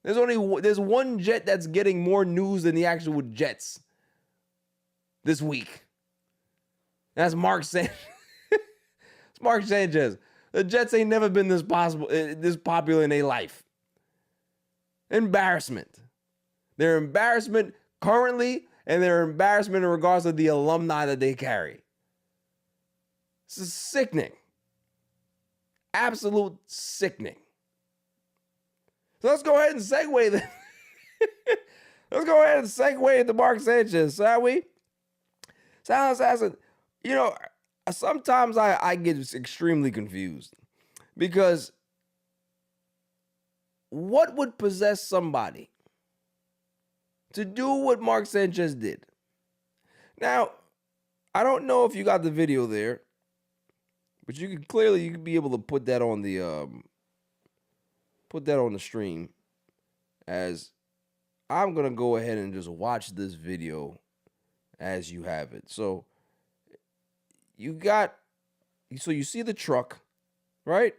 There's one jet that's getting more news than the actual Jets this week. That's Mark Sanchez. It's Mark Sanchez. The Jets ain't never been this popular in their life. Embarrassment. They're embarrassment currently, and they're embarrassment in regards to the alumni that they carry. This is sickening. Absolute sickening. So let's go ahead and segue. Let's go ahead and segue into Mark Sanchez, shall we? Silent Assassin, sometimes I get extremely confused because what would possess somebody to do what Mark Sanchez did? Now, I don't know if you got the video there, but you could be able to put that on the stream, as I'm gonna go ahead and just watch this video as you have it. So you see the truck, right?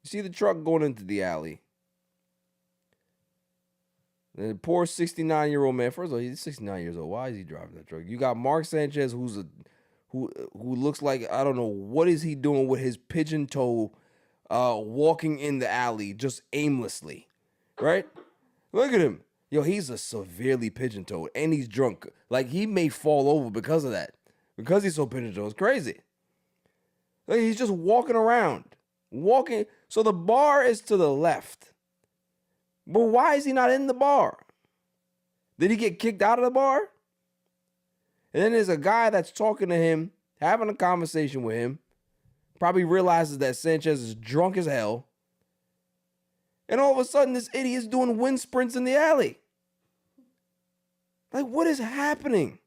You see the truck going into the alley. The poor 69-year-old man. First of all, he's 69 years old. Why is he driving that truck? You got Mark Sanchez, who looks like, I don't know what is he doing with his pigeon toe, walking in the alley just aimlessly, right? Look at him. Yo, he's a severely pigeon-toed, and he's drunk. Like, he may fall over because of that. Because he's so pigeon-toed. It's crazy. Like, he's just walking around. So the bar is to the left. But why is he not in the bar? Did he get kicked out of the bar? And then there's a guy that's talking to him, having a conversation with him. Probably realizes that Sanchez is drunk as hell. And all of a sudden, this idiot's doing wind sprints in the alley. Like, what is happening?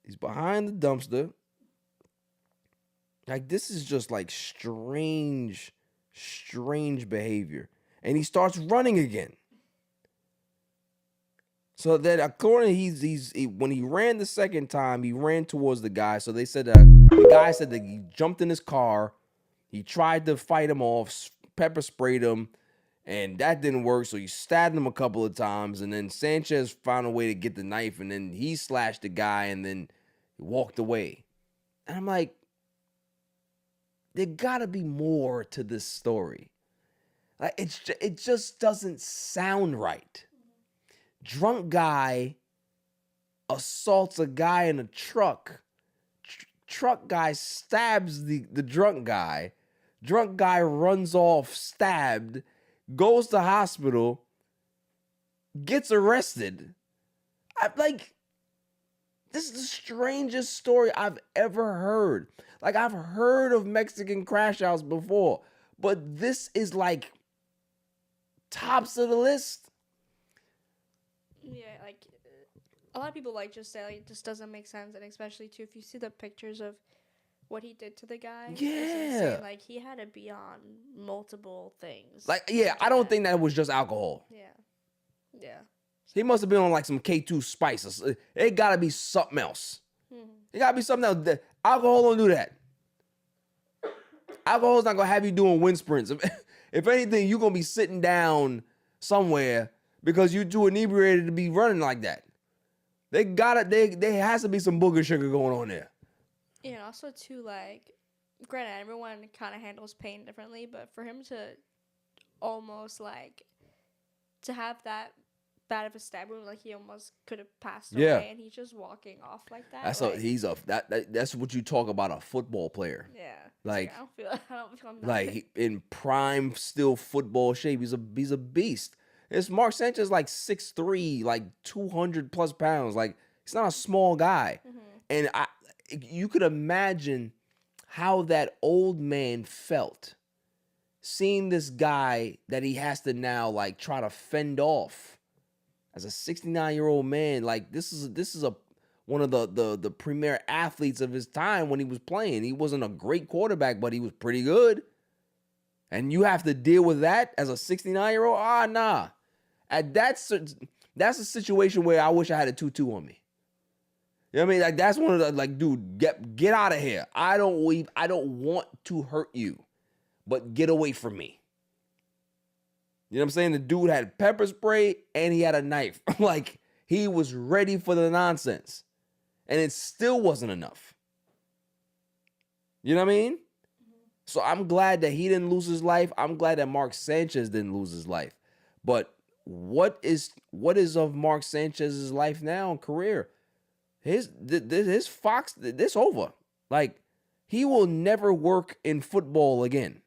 He's behind the dumpster. Like, this is just like strange behavior. And he starts running again. So then, according to when he ran the second time, he ran towards the guy. So they said the guy said that he jumped in his car. He tried to fight him off, pepper sprayed him, and that didn't work. So he stabbed him a couple of times, and then Sanchez found a way to get the knife, and then he slashed the guy, and then he walked away. And I'm like, there gotta be more to this story. Like, it just doesn't sound right. Drunk guy assaults a guy in a truck. Truck guy stabs the drunk guy. Drunk guy runs off stabbed, goes to hospital, gets arrested. This is the strangest story I've ever heard. Like, I've heard of Mexican crash outs before, but this is like tops of the list. Yeah, like a lot of people just say it just doesn't make sense, and especially too if you see the pictures of what he did to the guy. Yeah, like he had to be on multiple things. Like, yeah, I don't think that was just alcohol. Yeah. He must have been on like some K2 spices. It gotta be something else. It gotta be something else. Alcohol don't do that. Alcohol's not gonna have you doing wind sprints. If anything, you're gonna be sitting down somewhere because you're too inebriated to be running like that. There has to be some booger sugar going on there. Yeah, and also too, like, granted, everyone kind of handles pain differently, but for him to almost like to have that bad of a stab wound, like he almost could have passed away, and he's just walking off like that. That's what you talk about, a football player. Yeah, like I don't feel like in prime still football shape. He's a beast. It's Mark Sanchez, like 6'3", like 200 plus pounds. Like, he's not a small guy. And you could imagine how that old man felt seeing this guy that he has to now like try to fend off as a 69-year-old man. Like, this is one of the premier athletes of his time when he was playing. He wasn't a great quarterback, but he was pretty good. And you have to deal with that as a 69-year-old? Nah. That's a situation where I wish I had a 2-2 on me. You know what I mean? Like, that's one of the, like, dude, get out of here. I don't want to hurt you, but get away from me. You know what I'm saying? The dude had pepper spray and he had a knife. Like, he was ready for the nonsense. And it still wasn't enough. You know what I mean? So I'm glad that he didn't lose his life. I'm glad that Mark Sanchez didn't lose his life. But what is of Mark Sanchez's life now and career? His Fox, this over. Like, he will never work in football again.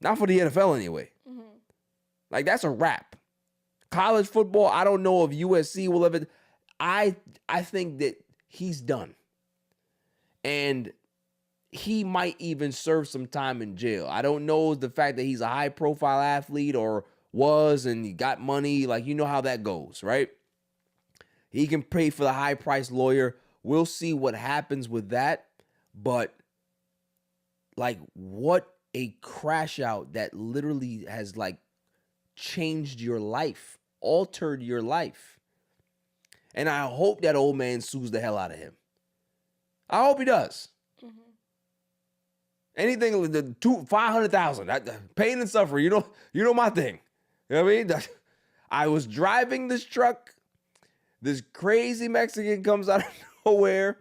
Not for the NFL anyway. Mm-hmm. Like, that's a wrap. College football, I don't know if USC will ever. I think that he's done. And he might even serve some time in jail. I don't know the fact that he's a high-profile athlete or was and he got money. Like, you know how that goes, right? He can pay for the high-priced lawyer. We'll see what happens with that. But, like, what a crash out that literally has, like, changed your life, altered your life. And I hope that old man sues the hell out of him. I hope he does. Mm-hmm. Anything, the $500,000, pain and suffering, you know my thing. You know what I mean? I was driving this truck. This crazy Mexican comes out of nowhere,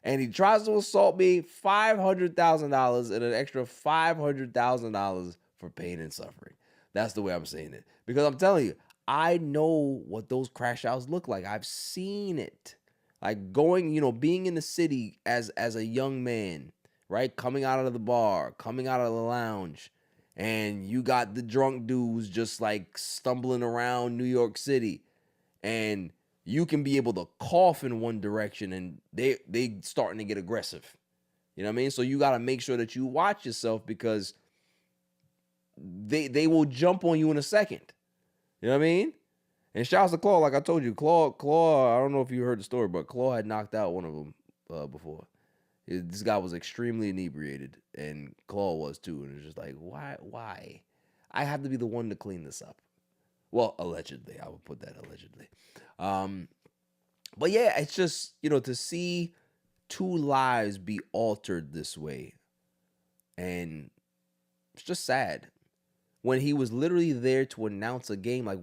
and he tries to assault me. $500,000 and an extra $500,000 for pain and suffering. That's the way I'm saying it. Because I'm telling you, I know what those crash outs look like. I've seen it. Like going, being in the city as a young man, right? Coming out of the bar, coming out of the lounge, and you got the drunk dudes just like stumbling around New York City, and you can be able to cough in one direction and they starting to get aggressive. You know what I mean? So you got to make sure that you watch yourself because they will jump on you in a second. You know what I mean? And shouts to Claw, like I told you, Claw, I don't know if you heard the story, but Claw had knocked out one of them before. This guy was extremely inebriated, and Claw was too. And it's just like, why? I have to be the one to clean this up. Well, allegedly. I would put that allegedly. But yeah, it's just, to see two lives be altered this way. And it's just sad. When he was literally there to announce a game, like,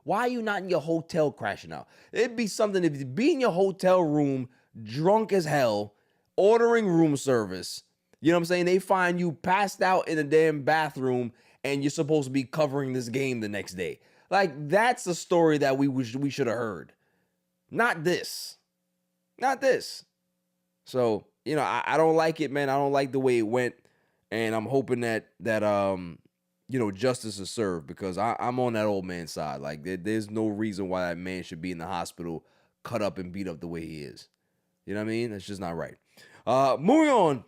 why are you not in your hotel crashing out? It'd be something if you be in your hotel room, drunk as hell, ordering room service. You know what I'm saying? They find you passed out in a damn bathroom and you're supposed to be covering this game the next day. Like, that's a story that we should have heard. Not this. Not this. So, I don't like it, man. I don't like the way it went. And I'm hoping that justice is served because I'm on that old man's side. Like, there's no reason why that man should be in the hospital cut up and beat up the way he is. You know what I mean? That's just not right. Moving on.